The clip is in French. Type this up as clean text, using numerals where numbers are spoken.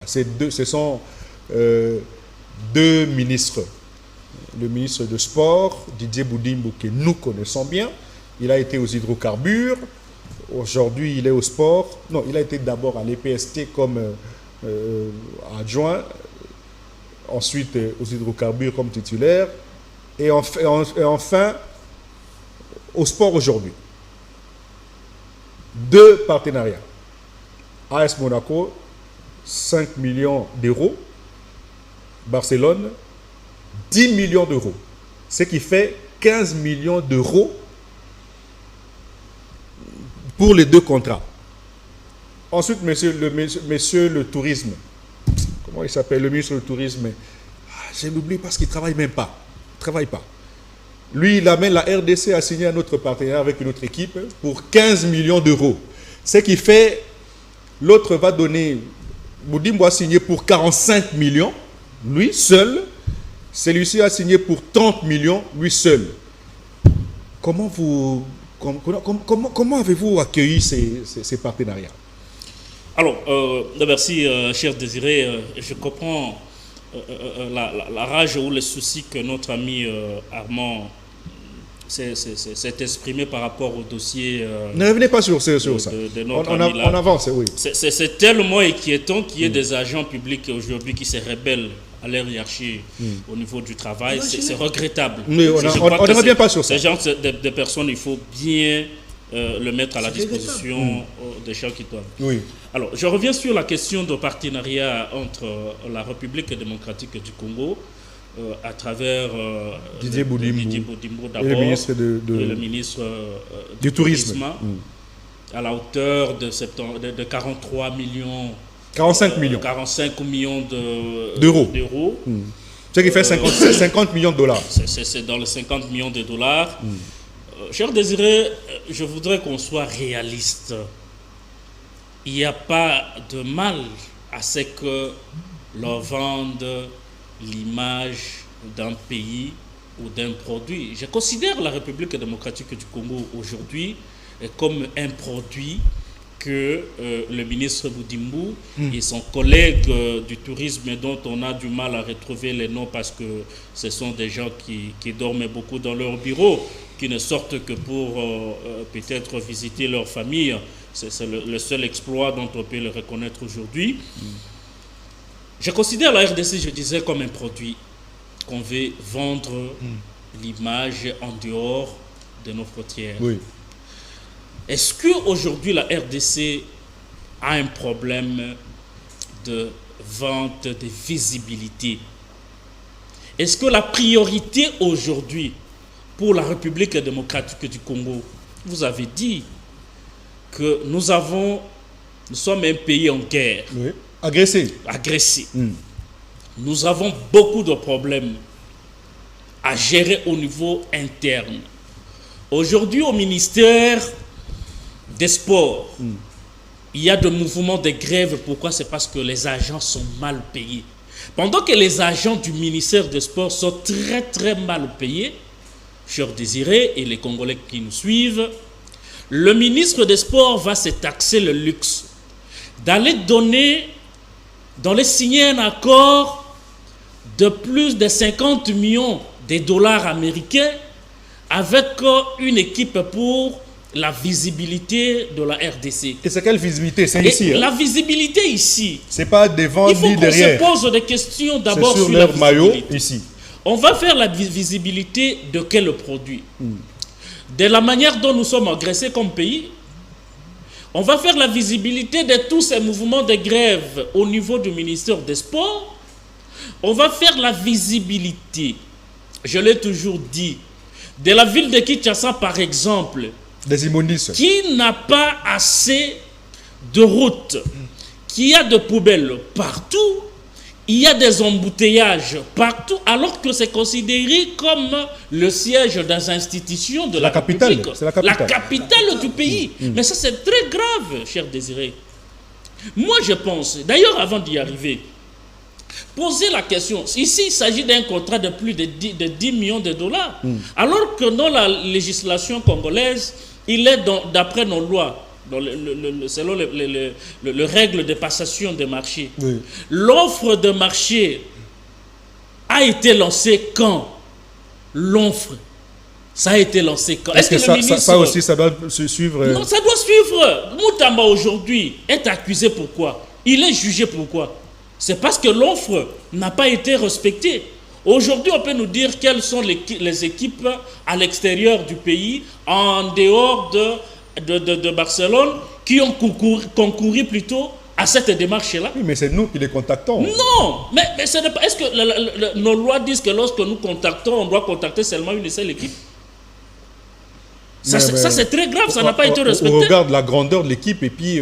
Ce sont deux ministres. Le ministre de Sport, Didier Boudimbo, que nous connaissons bien. Il a été aux hydrocarbures. Aujourd'hui, il est au sport. Non, il a été d'abord à l'EPST comme adjoint. Ensuite, aux hydrocarbures comme titulaire. Et enfin, au sport aujourd'hui. 2 partenariats. AS Monaco, 5 millions d'euros. Barcelone, 10 millions d'euros. Ce qui fait 15 millions d'euros pour les 2 contrats. Ensuite, monsieur le tourisme. Comment il s'appelle? Le ministre du tourisme. Je l'oublie parce qu'il ne travaille même pas. Il ne travaille pas. Lui, il amène la RDC à signer un autre partenariat avec une autre équipe pour 15 millions d'euros. Ce qui fait, l'autre va donner, Boudimbo a signé pour 45 millions, lui seul. Celui-ci a signé pour 30 millions, lui seul. Comment avez-vous accueilli ces partenariats? Alors, merci, cher Désiré. Je comprends la rage ou les soucis que notre ami Armand s'est exprimé par rapport au dossier. Ne revenez pas sur ça. On avance, oui. C'est tellement inquiétant qu'il y ait des agents publics aujourd'hui qui se rebellent à leur hiérarchie au niveau du travail. C'est regrettable. Mais on ne revient pas sur ça. Ces gens de personnes, il faut bien le mettre à la disposition des gens qui doivent. Oui. Alors, je reviens sur la question de partenariat entre la République démocratique du Congo à travers Didier Boudimbo d'abord, et le ministre, le ministre du tourisme à la hauteur de 43 millions 45 millions 45 millions d'euros. Ce qui fait 50 millions de dollars. C'est dans les 50 millions de dollars. Cher Désiré, je voudrais qu'on soit réaliste. Il n'y a pas de mal à ce que l'on vende l'image d'un pays ou d'un produit. Je considère la République démocratique du Congo aujourd'hui comme un produit que le ministre Boudimbo et son collègue du tourisme, dont on a du mal à retrouver les noms parce que ce sont des gens qui dorment beaucoup dans leur bureau, qui ne sortent que pour peut-être visiter leur famille. C'est le seul exploit dont on peut le reconnaître aujourd'hui. Je considère la RDC, je disais, comme un produit qu'on veut vendre l'image en dehors de nos frontières. Oui. Est-ce qu'aujourd'hui la RDC a un problème de vente, de visibilité? Est-ce que la priorité aujourd'hui pour la République démocratique du Congo, vous avez dit que nous sommes un pays en guerre. Oui. Agressé. Nous avons beaucoup de problèmes à gérer au niveau interne. Aujourd'hui, au ministère des Sports, il y a des mouvements de grève. Pourquoi? C'est parce que les agents sont mal payés. Pendant que les agents du ministère des Sports sont très très mal payés, cher Désiré et les Congolais qui nous suivent, le ministre des Sports va se taxer le luxe d'aller signer un accord de plus de 50 millions de dollars américains avec une équipe pour la visibilité de la RDC. Et c'est quelle visibilité? C'est ici. La visibilité ici. C'est pas devant ni derrière. Il faut qu'on se pose des questions d'abord sur leur maillot ici. On va faire la visibilité de quel produit? De la manière dont nous sommes agressés comme pays. On va faire la visibilité de tous ces mouvements de grève au niveau du ministère des Sports. On va faire la visibilité, je l'ai toujours dit, de la ville de Kinshasa par exemple, des immondices, qui n'a pas assez de routes, qui a de poubelles partout, il y a des embouteillages partout, alors que c'est considéré comme le siège des institutions de la capitale. C'est la capitale. La capitale du pays. Mais ça, c'est très grave, cher Désiré. Moi, je pense, d'ailleurs, avant d'y arriver, poser la question, ici, il s'agit d'un contrat de plus de 10 millions de dollars, alors que dans la législation congolaise, il est, d'après nos lois, selon les règles de passation des marchés. Oui. L'offre de marché a été lancée quand? L'offre, ça a été lancé quand? Est-ce que ça aussi, ça doit se suivre? Non, ça doit suivre. Moutamba aujourd'hui est accusé pourquoi? Il est jugé pourquoi? C'est parce que l'offre n'a pas été respectée. Aujourd'hui, on peut nous dire quelles sont les équipes à l'extérieur du pays, en dehors de Barcelone, qui ont concouru plutôt à cette démarche-là. Oui, mais c'est nous qui les contactons. Non, mais est-ce que nos lois disent que lorsque nous contactons, on doit contacter seulement une seule équipe? Ça, c'est très grave, ça n'a pas été respecté. On regarde la grandeur de l'équipe et puis...